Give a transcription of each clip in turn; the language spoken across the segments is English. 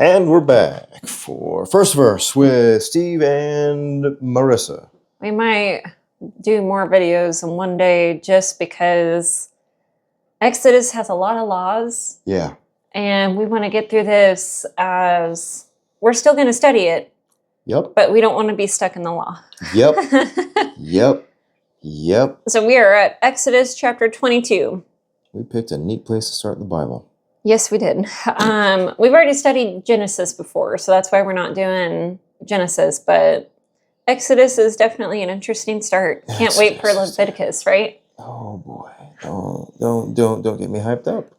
And we're back for First Verse with Steve and Marissa. We might do more videos in one day just because Exodus has a lot of laws. Yeah. And we want to get through this as we're still going to study it. Yep. But we don't want to be stuck in the law. Yep. Yep. So we are at Exodus chapter 22. We picked a neat place to start the Bible. Yes, we did. We've already studied Genesis before, so that's why we're not doing Genesis. But Exodus is definitely an interesting start. Can't wait for Leviticus, right? Oh boy! Don't get me hyped up.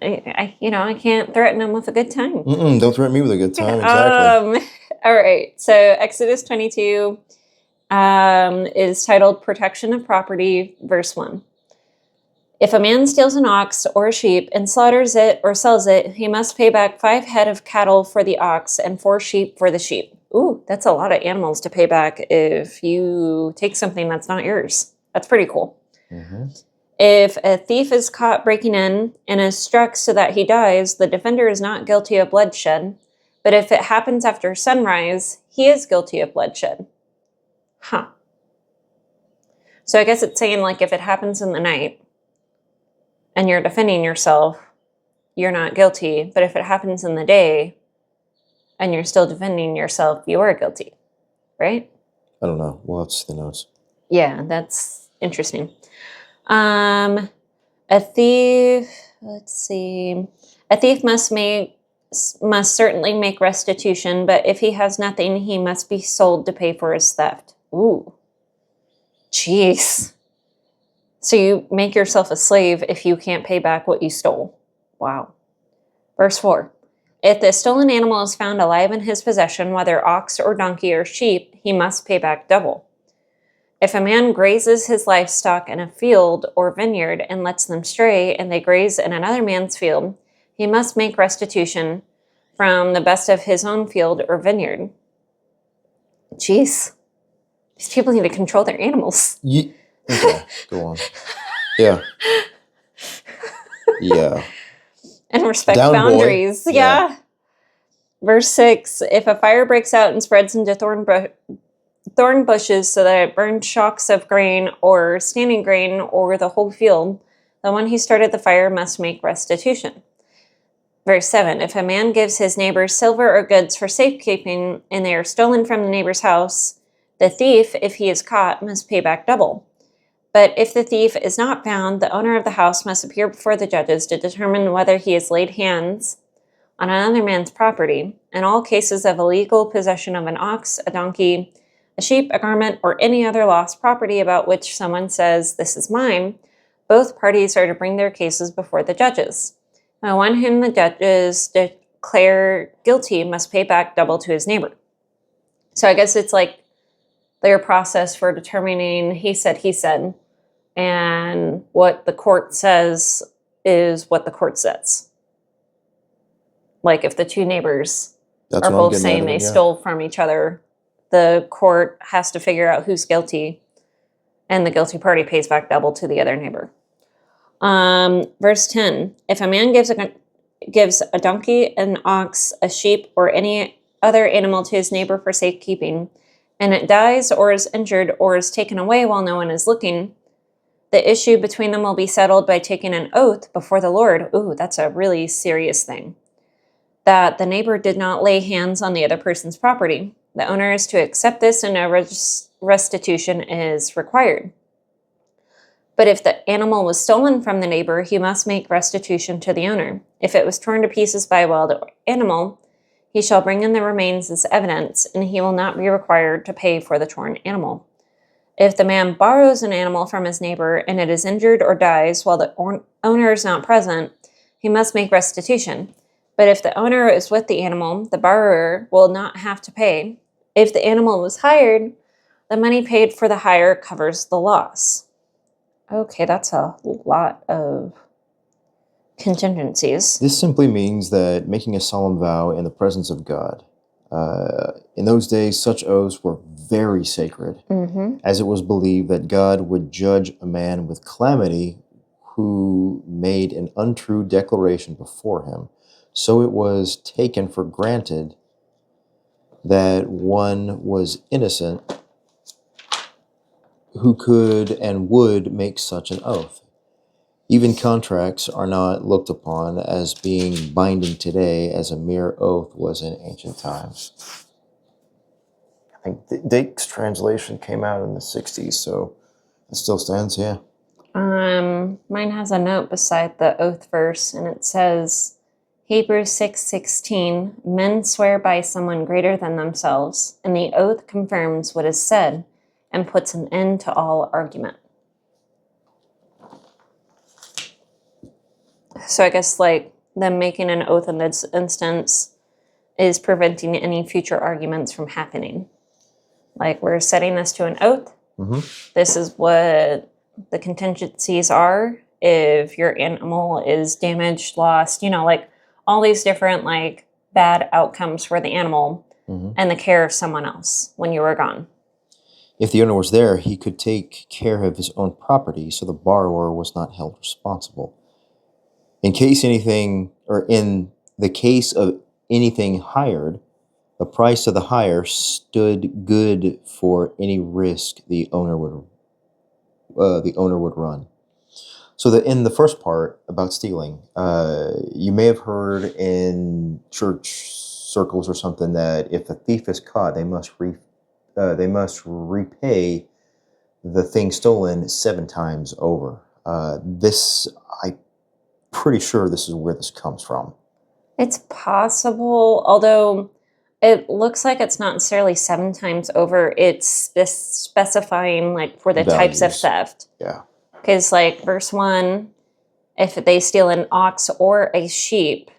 I can't threaten them with a good time. Don't threaten me with a good time. Exactly. All right. So Exodus 22 is titled "Protection of Property," verse 1. If a man steals an ox or a sheep and slaughters it or sells it, he must pay back 5 head of cattle for the ox and 4 sheep for the sheep. Ooh, that's a lot of animals to pay back if you take something that's not yours. That's pretty cool. Mm-hmm. If a thief is caught breaking in and is struck so that he dies, the defender is not guilty of bloodshed. But if it happens after sunrise, he is guilty of bloodshed. Huh. So I guess it's saying, like, if it happens in the night, and you're defending yourself, you're not guilty. But if it happens in the day and you're still defending yourself, you are guilty, right? I don't know. We'll have to see the notes. Yeah, that's interesting. A thief, let's see. A thief must certainly make restitution, but if he has nothing, he must be sold to pay for his theft. Ooh. Jeez. So you make yourself a slave if you can't pay back what you stole. Wow. Verse 4. If the stolen animal is found alive in his possession, whether ox or donkey or sheep, he must pay back double. If a man grazes his livestock in a field or vineyard and lets them stray, and they graze in another man's field, he must make restitution from the best of his own field or vineyard. Jeez. These people need to control their animals. Okay, go on. Yeah. And respect boundaries. Boy. Yeah. Verse 6, if a fire breaks out and spreads into thorn bushes so that it burns shocks of grain or standing grain or the whole field, the one who started the fire must make restitution. Verse 7, if a man gives his neighbor silver or goods for safekeeping and they are stolen from the neighbor's house, the thief, if he is caught, must pay back double. But if the thief is not found, the owner of the house must appear before the judges to determine whether he has laid hands on another man's property. In all cases of illegal possession of an ox, a donkey, a sheep, a garment, or any other lost property about which someone says, "This is mine," both parties are to bring their cases before the judges. The one whom the judges declare guilty must pay back double to his neighbor. So I guess it's like their process for determining he said, and what the court says is what the court says. Like if the two neighbors are both saying they stole from each other, the court has to figure out who's guilty, and the guilty party pays back double to the other neighbor. Verse 10, if a man gives a donkey, an ox, a sheep, or any other animal to his neighbor for safekeeping, and it dies or is injured or is taken away while no one is looking, the issue between them will be settled by taking an oath before the Lord. Ooh, that's a really serious thing. That the neighbor did not lay hands on the other person's property. The owner is to accept this and no restitution is required. But if the animal was stolen from the neighbor, he must make restitution to the owner. If it was torn to pieces by a wild animal, he shall bring in the remains as evidence, and he will not be required to pay for the torn animal. If the man borrows an animal from his neighbor and it is injured or dies while the owner is not present, he must make restitution. But if the owner is with the animal, the borrower will not have to pay. If the animal was hired, the money paid for the hire covers the loss. Okay, that's a lot of contingencies. This simply means that making a solemn vow in the presence of God. In those days, such oaths were very sacred, as it was believed that God would judge a man with calamity who made an untrue declaration before him. so it was taken for granted that one was innocent who could and would make such an oath. Even contracts are not looked upon as being binding today as a mere oath was in ancient times. I think Dake's translation came out in the 60s, so it still stands, yeah. Mine has a note beside the oath verse, and it says, Hebrews 6:16, men swear by someone greater than themselves, and the oath confirms what is said and puts an end to all argument. So I guess like them making an oath in this instance is preventing any future arguments from happening. Like, we're setting this to an oath. Mm-hmm. This is what the contingencies are if your animal is damaged, lost, like all these different like bad outcomes for the animal and the care of someone else when you were gone. If the owner was there, he could take care of his own property, so the borrower was not held responsible. In the case of anything hired, the price of the hire stood good for any risk the owner would run. So in the first part about stealing, you may have heard in church circles or something that if a thief is caught, they must repay the thing stolen 7 times over. I'm pretty sure this is where this comes from. It's possible, although it looks like it's not necessarily 7 times over. It's specifying like for the Values. types of theft. Yeah. Because like verse 1, if they steal an ox or a sheep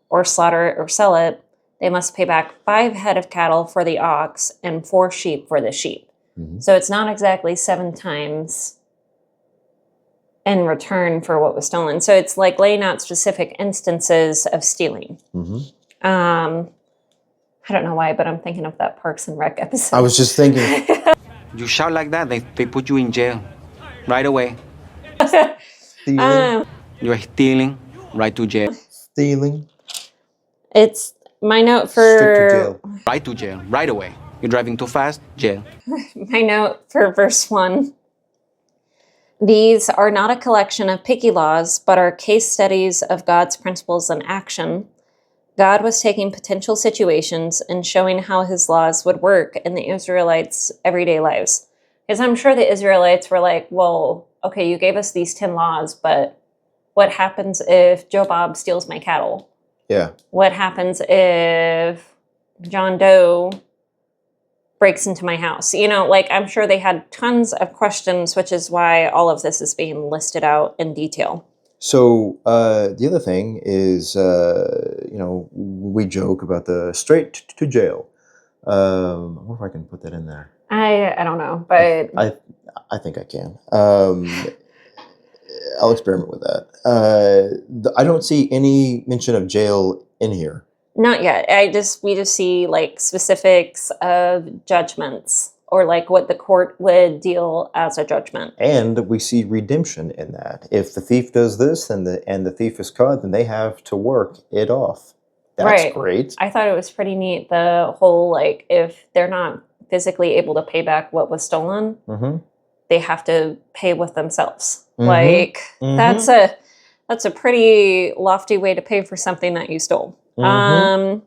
or slaughter it or sell it, they must pay back 5 head of cattle for the ox and 4 sheep for the sheep. Mm-hmm. So it's not exactly 7 times in return for what was stolen. So it's like laying out specific instances of stealing. Mm-hmm. I don't know why, but I'm thinking of that Parks and Rec episode. I was just thinking. You shout like that, they put you in jail right away. Stealing. You're stealing, right to jail. Stealing. It's my note for... Straight to jail. Right to jail, right away. You're driving too fast, jail. My note for verse 1. These are not a collection of picky laws, but are case studies of God's principles in action. God was taking potential situations and showing how his laws would work in the Israelites' everyday lives. Because I'm sure the Israelites were like, well, okay, you gave us these 10 laws, but what happens if Joe Bob steals my cattle? Yeah. What happens if John Doe breaks into my house? I'm sure they had tons of questions, which is why all of this is being listed out in detail. So the other thing is, we joke about the straight to jail. I wonder if I can put that in there. I don't know, but I think I can. I'll experiment with that. I don't see any mention of jail in here. Not yet. We just see like specifics of judgments or like what the court would deal as a judgment. And we see redemption in that. If the thief does this and the thief is caught, then they have to work it off. That's great. I thought it was pretty neat. The whole like if they're not physically able to pay back what was stolen, they have to pay with themselves. That's a pretty lofty way to pay for something that you stole. Mine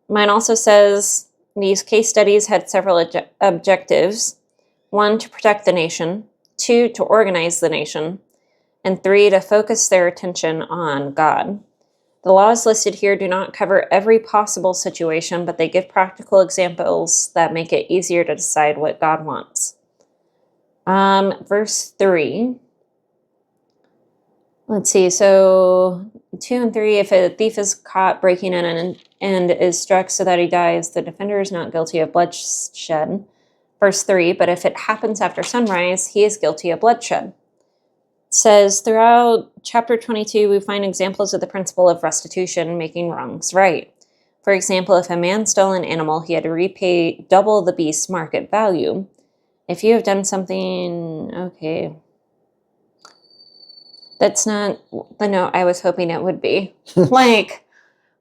also says these case studies had several objectives. 1, to protect the nation. 2, to organize the nation. And 3, to focus their attention on God. The laws listed here do not cover every possible situation, but they give practical examples that make it easier to decide what God wants. Verse 3. Let's see. So 2 and 3, if a thief is caught breaking in and is struck so that he dies, the defender is not guilty of bloodshed. Verse 3, but if it happens after sunrise, he is guilty of bloodshed. It says, throughout chapter 22, we find examples of the principle of restitution, making wrongs right. For example, if a man stole an animal, he had to repay double the beast's market value. If you have done something, okay... That's not the note I was hoping it would be.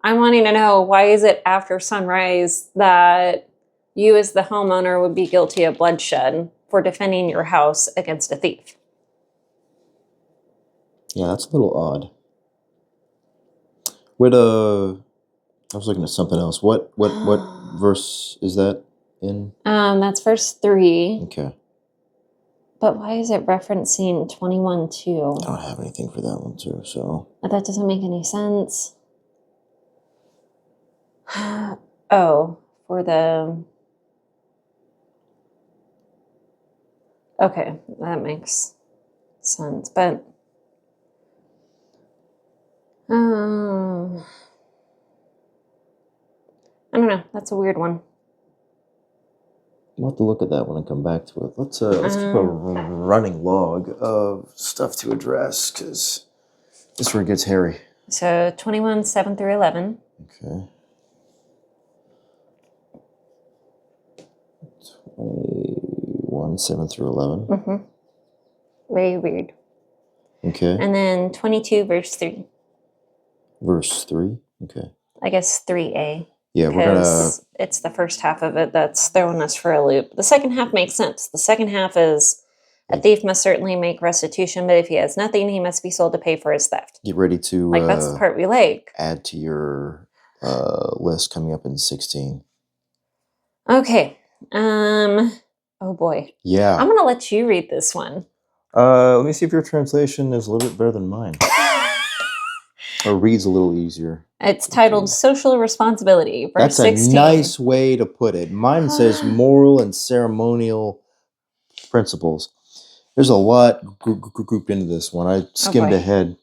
I'm wanting to know, why is it after sunrise that you as the homeowner would be guilty of bloodshed for defending your house against a thief? Yeah, that's a little odd. What I was looking at something else. What verse is that in? That's verse 3. Okay. But why is it referencing 21:2? I don't have anything for that one too, so. That doesn't make any sense. Oh, for the... Okay, that makes sense. But I don't know. That's a weird one. We'll have to look at that one and come back to it. Let's keep a running log of stuff to address, because this is where it gets hairy. So 21, 7 through 11. Okay. 21, 7 through 11. Mm-hmm. Very weird. Okay. And then 22, verse 3. Verse 3. Okay. I guess 3a. Yeah, we're gonna. Because it's the first half of it that's throwing us for a loop. The second half makes sense. The second half is, a thief must certainly make restitution, but if he has nothing, he must be sold to pay for his theft. Get ready to Like, that's the part we like. add to your list coming up in 16. Okay. Oh boy. Yeah. I'm gonna let you read this one. Let me see if your translation is a little bit better than mine. Or reads a little easier. It's titled Social Responsibility, verse That's a 16. nice way to put it. Mine says moral and ceremonial principles. There's a lot grouped into this one. I skimmed boy. ahead.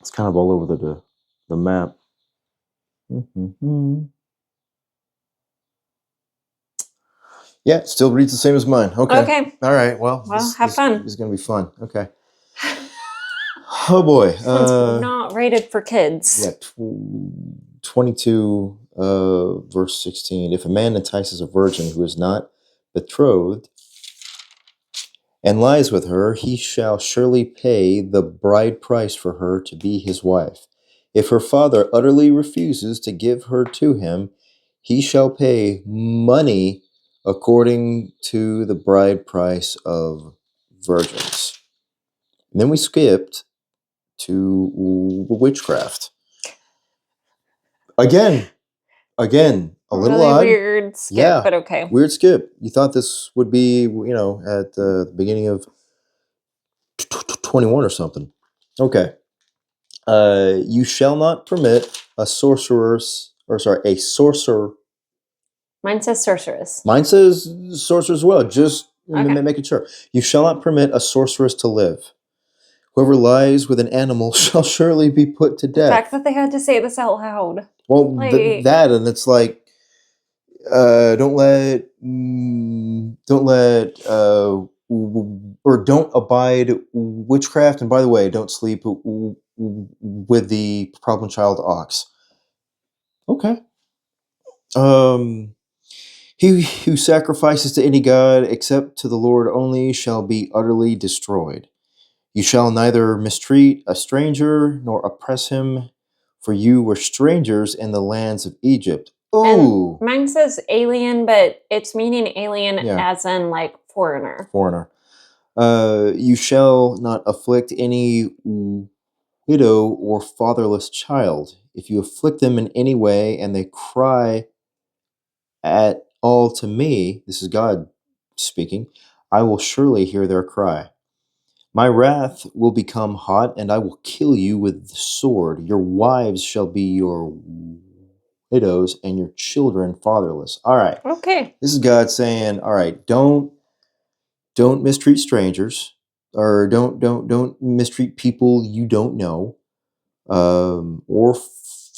It's kind of all over the map. Yeah, it still reads the same as mine. Okay. Okay. All right. Well, have fun. This is going to be fun. Okay. Oh boy. This one's not rated for kids. Yeah, 22, verse 16. If a man entices a virgin who is not betrothed and lies with her, he shall surely pay the bride price for her to be his wife. If her father utterly refuses to give her to him, he shall pay money according to the bride price of virgins. And then we skipped to witchcraft. Again, a little really odd. Weird skip, Yeah, but okay. Weird skip. You thought this would be, at the beginning of 21 or something. Okay. You shall not permit a sorcerer. Mine says sorceress. Mine says sorcerer as well. Just Okay. making sure. You shall not permit a sorceress to live. Whoever lies with an animal shall surely be put to The death. fact that they had to say this out loud. Well, Like- that, and it's like, don't abide witchcraft. And by the way, don't sleep with the problem child ox. Okay. He who sacrifices to any god except to the Lord only shall be utterly destroyed. You shall neither mistreat a stranger nor oppress him, for you were strangers in the lands of Egypt. Ooh. And mine says alien, but it's meaning alien Yeah. as in like foreigner. Foreigner. You shall not afflict any widow or fatherless child. If you afflict them in any way and they cry at all to me, this is God speaking, I will surely hear their cry. My wrath will become hot, and I will kill you with the sword. Your wives shall be your widows, and your children fatherless. All right. Okay. This is God saying, all right, don't mistreat strangers, or don't mistreat people you don't know, or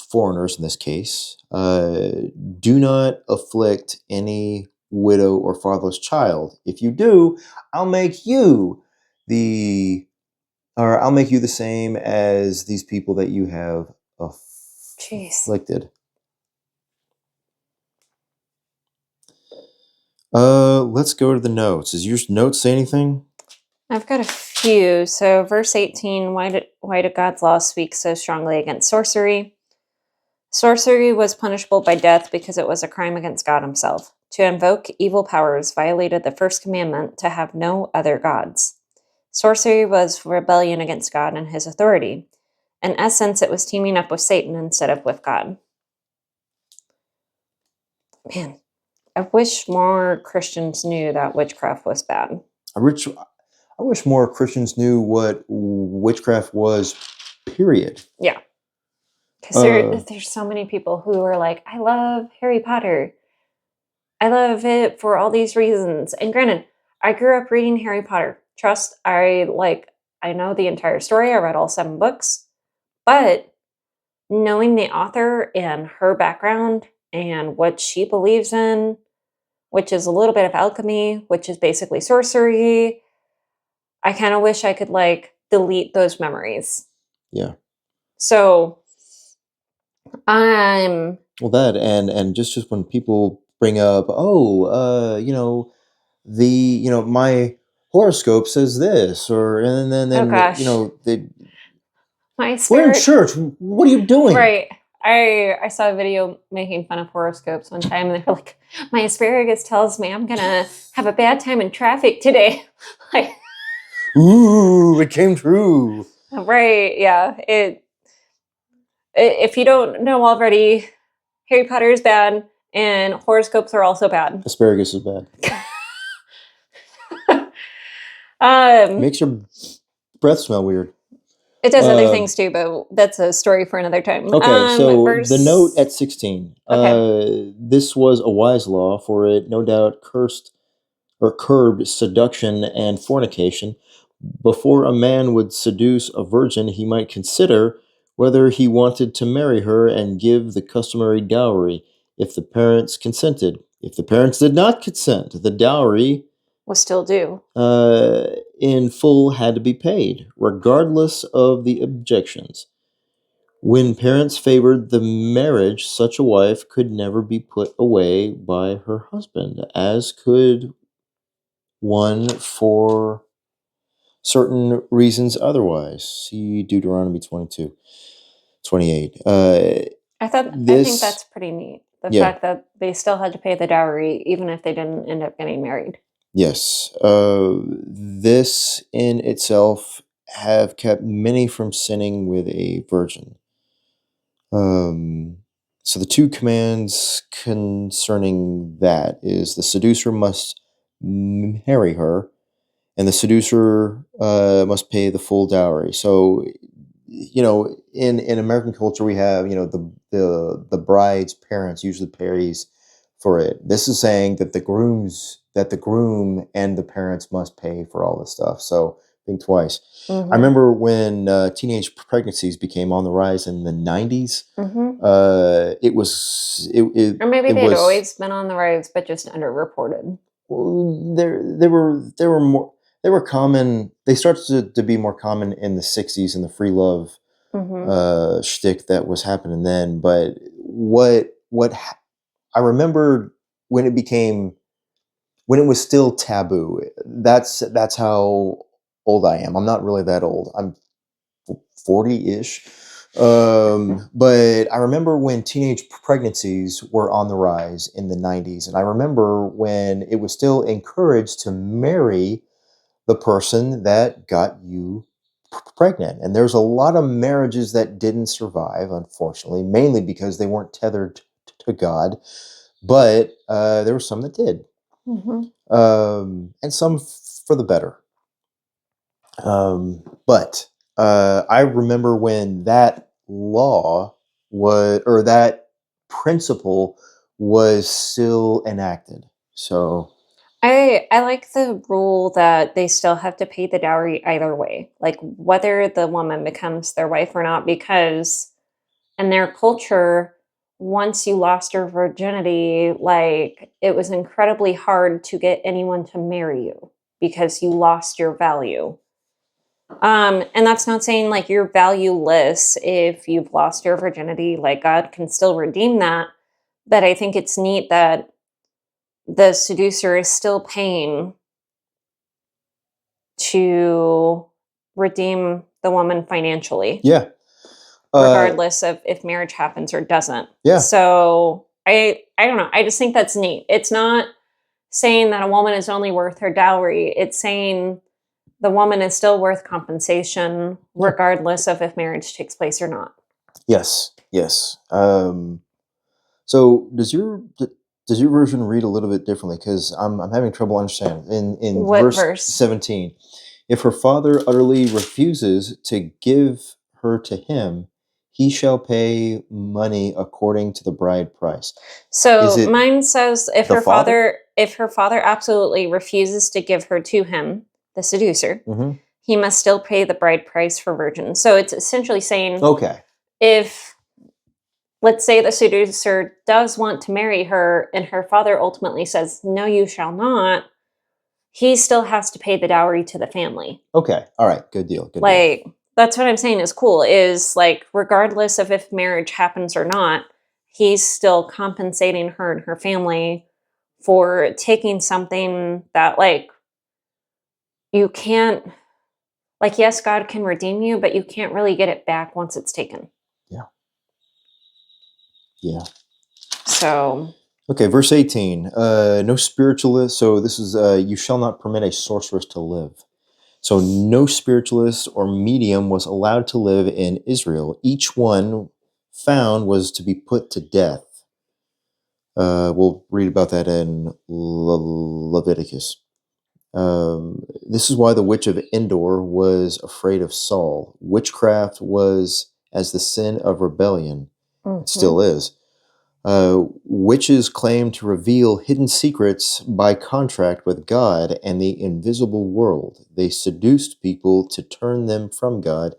foreigners in this case. Do not afflict any widow or fatherless child. If you do, I'll make you the same as these people that you have afflicted. Let's go to the notes. Does your notes say anything? I've got a few. So verse 18, why did God's law speak so strongly against sorcery? Sorcery was punishable by death because it was a crime against God himself. To invoke evil powers violated the first commandment to have no other gods. Sorcery was rebellion against God and his authority. In essence, it was teaming up with Satan instead of with God. Man, I wish more Christians knew that witchcraft was bad. I wish more Christians knew what witchcraft was, period. Yeah. Because there's so many people who are like, I love Harry Potter. I love it for all these reasons. And granted, I grew up reading Harry Potter. Trust, I know the entire story. I read all 7 books. But knowing the author and her background and what she believes in, which is a little bit of alchemy, which is basically sorcery, I kind of wish I could delete those memories. Yeah. So well, that and just when people bring up, my horoscope says this, or and then oh gosh, my spirit. We're in church. What are you doing? Right. I saw a video making fun of horoscopes one time, and they were like, "My asparagus tells me I'm gonna have a bad time in traffic today." Like, ooh, it came true. Right? Yeah. If you don't know already, Harry Potter is bad, and horoscopes are also bad. Asparagus is bad. Makes your breath smell weird. It does other things too, but that's a story for another time. Okay, so the note at 16. Okay. This was a wise law, for it no doubt curbed seduction and fornication. Before a man would seduce a virgin, he might consider whether he wanted to marry her and give the customary dowry, if the parents consented. If the parents did not consent, the dowry was still due. In full had to be paid, regardless of the objections. When parents favored the marriage, such a wife could never be put away by her husband, as could one for certain reasons otherwise. See Deuteronomy 22:28. I think that's pretty neat. The fact that they still had to pay the dowry, even if they didn't end up getting married. Yes. This in itself have kept many from sinning with a virgin. So the 2 commands concerning that is the seducer must marry her, and the seducer must pay the full dowry. So, in American culture, we have the bride's parents usually pays for it. This is saying that the groom and the parents must pay for all this stuff. So think twice. Mm-hmm. I remember when teenage pregnancies became on the rise in the 90s. Mm-hmm. It was or maybe they'd always been on the rise, but just underreported. Well, they were common. They started to be more common in the 60s, in the free love shtick that was happening then. But I remember when it was still taboo. That's how old I am. I'm not really that old. I'm 40-ish. But I remember when teenage pregnancies were on the rise in the 90s. And I remember when it was still encouraged to marry the person that got you pregnant. And there's a lot of marriages that didn't survive, unfortunately, mainly because they weren't tethered to God. But there were some that did. Mm-hmm. And some for the better. But I remember when that law that principle was still enacted. So I like the rule that they still have to pay the dowry either way, like whether the woman becomes their wife or not, because in their culture, once you lost your virginity, it was incredibly hard to get anyone to marry you because you lost your value. And that's not saying you're valueless if you've lost your virginity. God can still redeem that. But I think it's neat that the seducer is still paying to redeem the woman financially. Yeah. regardless of if marriage happens or doesn't. Yeah. So I don't know. I just think that's neat. It's not saying that a woman is only worth her dowry. It's saying the woman is still worth compensation regardless of if marriage takes place or not. Yes. So does your version read a little bit differently? Because I'm having trouble understanding. In What verse verse? 17, if her father utterly refuses to give her to him, he shall pay money according to the bride price. So mine says if the her father absolutely refuses to give her to him, the seducer, he must still pay the bride price for virgin. So it's essentially saying, okay, if, let's say the seducer does want to marry her and her father ultimately says, no, you shall not, he still has to pay the dowry to the family. Okay. All right. Good deal. That's what I'm saying is cool, is like, regardless of if marriage happens or not, he's still compensating her and her family for taking something that, like, you can't, like, yes, God can redeem you, but you can't really get it back once it's taken. Yeah. So. Okay, verse 18. No spiritualist. So this is, you shall not permit a sorceress to live. So no spiritualist or medium was allowed to live in Israel. Each one found was to be put to death. We'll read about that in Leviticus. This is why the witch of Endor was afraid of Saul. Witchcraft was as the sin of rebellion. It still is. Witches claim to reveal hidden secrets by contract with God and the invisible world. They seduced people to turn them from God.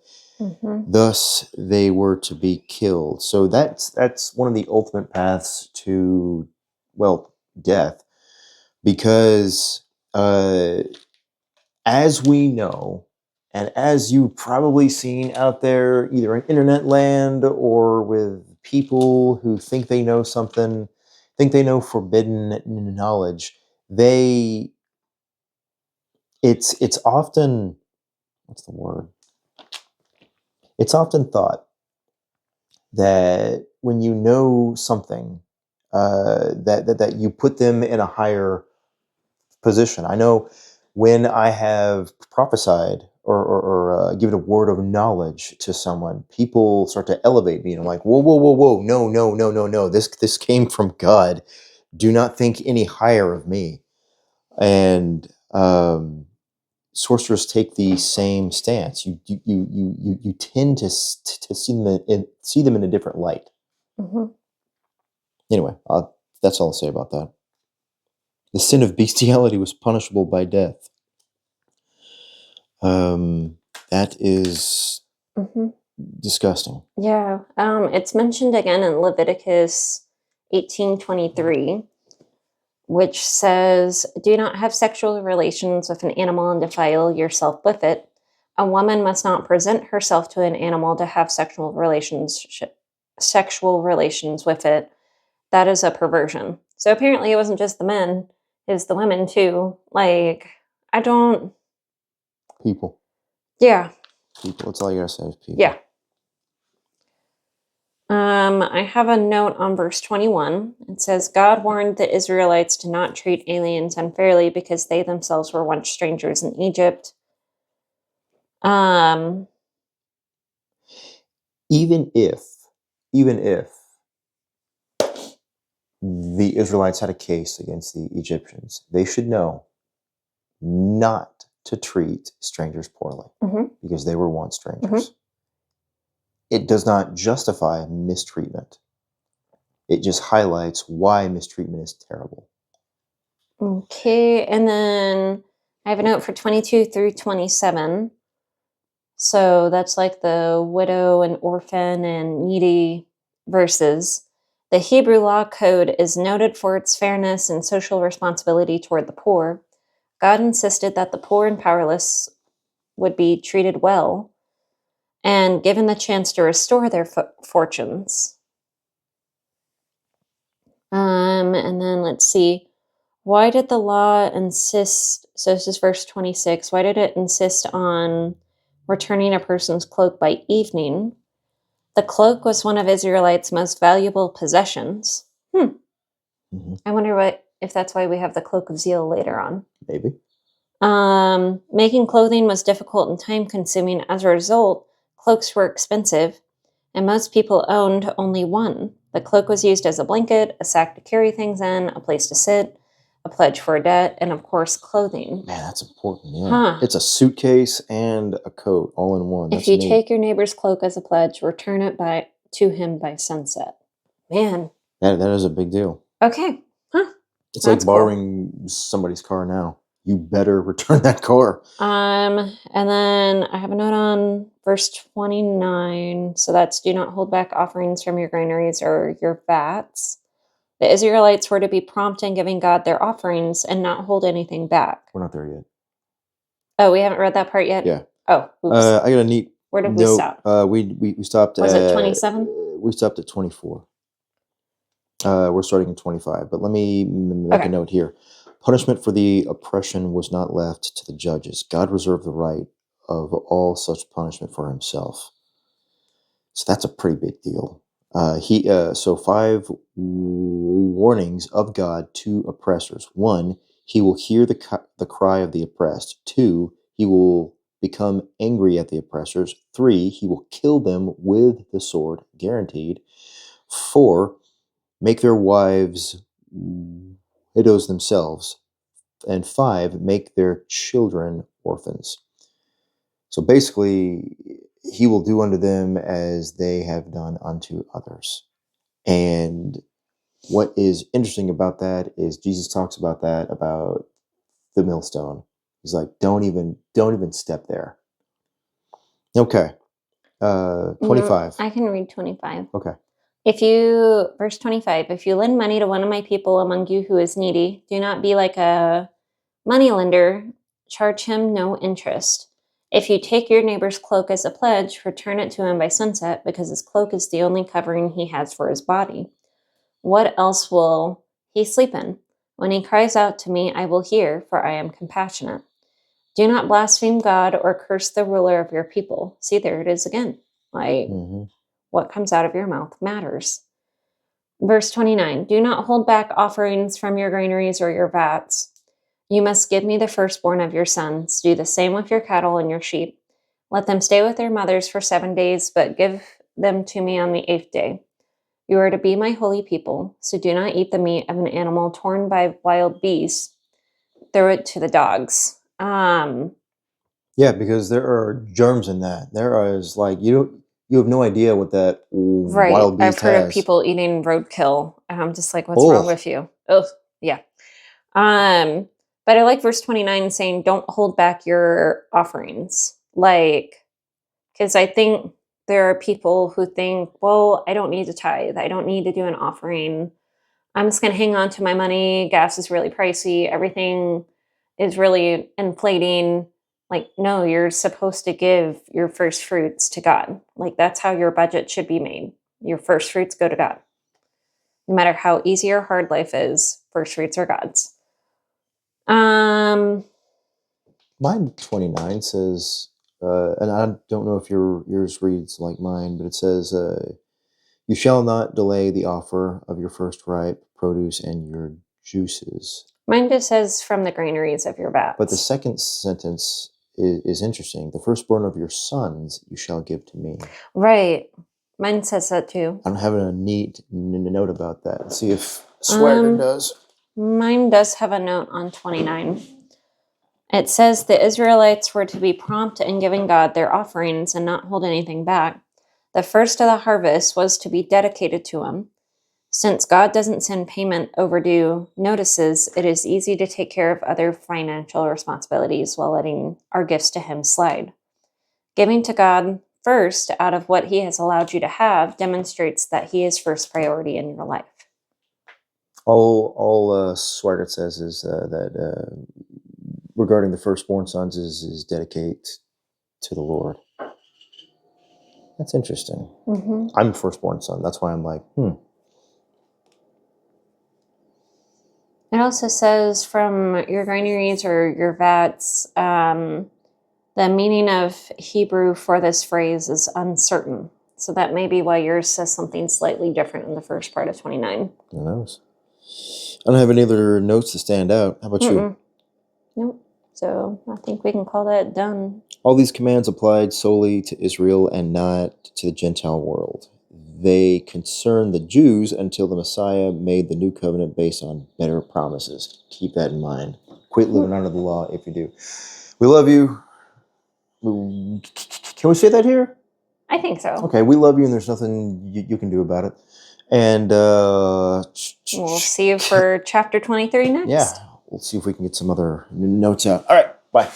Thus, they were to be killed. So that's one of the ultimate paths to, well, death. Because as we know, and as you've probably seen out there, either in internet land or with people who think they know something, think they know forbidden knowledge, it's often, what's the word? It's often thought that when you know something, that you put them in a higher position. I know when I have prophesied or given a word of knowledge to someone, people start to elevate me, and I'm like, whoa, no. This came from God. Do not think any higher of me. And sorcerers take the same stance. You tend to see them in a different light. Anyway, that's all I'll say about that. The sin of bestiality was punishable by death. That is disgusting. Yeah. It's mentioned again in Leviticus 18:23, which says, do not have sexual relations with an animal and defile yourself with it. A woman must not present herself to an animal to have sexual relations with it. That is a perversion. So apparently it wasn't just the men, it was the women too. Like, People. Yeah. People. That's all you gotta say is people. Yeah. I have a note on verse 21. It says, God warned the Israelites to not treat aliens unfairly because they themselves were once strangers in Egypt. Even if the Israelites had a case against the Egyptians, they should know not to treat strangers poorly because they were once strangers. It does not justify mistreatment. It just highlights why mistreatment is terrible. Okay, and then I have a note for 22 through 27. So that's like the widow and orphan and needy verses. The Hebrew law code is noted for its fairness and social responsibility toward the poor. God insisted that the poor and powerless would be treated well and given the chance to restore their fortunes. And then let's see. Why did the law insist? So this is verse 26. Why did it insist on returning a person's cloak by evening? The cloak was one of Israelites' most valuable possessions. I wonder if that's why we have the cloak of zeal later on. Maybe. Making clothing was difficult and time-consuming. As a result, cloaks were expensive, and most people owned only one. The cloak was used as a blanket, a sack to carry things in, a place to sit, a pledge for a debt, and of course, clothing. Man, that's important. Yeah, Huh. It's a suitcase and a coat all in one. If you take your neighbor's cloak as a pledge, return it to him by sunset. Man. That is a big deal. Okay. Huh. It's like borrowing somebody's car now. You better return that car. And then I have a note on verse 29. So that's do not hold back offerings from your granaries or your vats. The Israelites were to be prompt in giving God their offerings and not hold anything back. We're not there yet. Oh, we haven't read that part yet? Yeah. Oh, oops. I got a neat Where did note. we stop? We stopped Was at... it 27? We stopped at 24. We're starting at 25, but let me make a note here. Punishment for the oppression was not left to the judges. God reserved the right of all such punishment for himself. So that's a pretty big deal. So 5 warnings of God to oppressors. 1, he will hear the cry of the oppressed. 2, he will become angry at the oppressors. 3, he will kill them with the sword, guaranteed. 4, make their wives widows themselves. And 5, make their children orphans. So basically, he will do unto them as they have done unto others. And what is interesting about that is Jesus talks about that, about the millstone. He's like, don't even step there. Okay. 25. I can read 25. Okay. Verse 25, if you lend money to one of my people among you who is needy, do not be like a moneylender, charge him no interest. If you take your neighbor's cloak as a pledge, return it to him by sunset, because his cloak is the only covering he has for his body. What else will he sleep in? When he cries out to me, I will hear, for I am compassionate. Do not blaspheme God or curse the ruler of your people. See, there it is again. What comes out of your mouth matters. Verse 29, do not hold back offerings from your granaries or your vats. You must give me the firstborn of your sons. Do the same with your cattle and your sheep. Let them stay with their mothers for 7 days, but give them to me on the 8th day. You are to be my holy people, so do not eat the meat of an animal torn by wild beasts. Throw it to the dogs. Yeah, because there are germs in that. There is like you have no idea what that wild beast has. I've heard of people eating roadkill, and I'm just like, what's wrong with you? Ugh, yeah. But I like verse 29 saying, don't hold back your offerings. Because I think there are people who think, well, I don't need to tithe. I don't need to do an offering. I'm just going to hang on to my money. Gas is really pricey. Everything is really inflating. No, you're supposed to give your first fruits to God. That's how your budget should be made. Your first fruits go to God. No matter how easy or hard life is, first fruits are God's. Mine 29 says, and I don't know if yours reads like mine, but it says, you shall not delay the offer of your first ripe produce and your juices. Mine just says from the granaries of your vats. But the second sentence is interesting. The firstborn of your sons you shall give to me. Right. Mine says that too. I'm having a neat note about that. Let's see if Swagger does. Mine does have a note on 29. It says the Israelites were to be prompt in giving God their offerings and not hold anything back. The first of the harvest was to be dedicated to him. Since God doesn't send payment overdue notices, it is easy to take care of other financial responsibilities while letting our gifts to him slide. Giving to God first out of what he has allowed you to have demonstrates that he is first priority in your life. All Swigert says is that regarding the firstborn sons is dedicate to the Lord. That's interesting. Mm-hmm. I'm a firstborn son. That's why I'm like, It also says from your granaries or your vats, the meaning of Hebrew for this phrase is uncertain. So that may be why yours says something slightly different in the first part of 29. Who knows? I don't have any other notes to stand out. How about you? Nope. So I think we can call that done. All these commands applied solely to Israel and not to the Gentile world. They concern the Jews until the Messiah made the new covenant based on better promises. Keep that in mind. Quit living under the law if you do. We love you. Can we say that here? I think so. Okay, we love you and there's nothing you can do about it. And we'll see you for chapter 23 next. Yeah, we'll see if we can get some other notes out. All right, bye.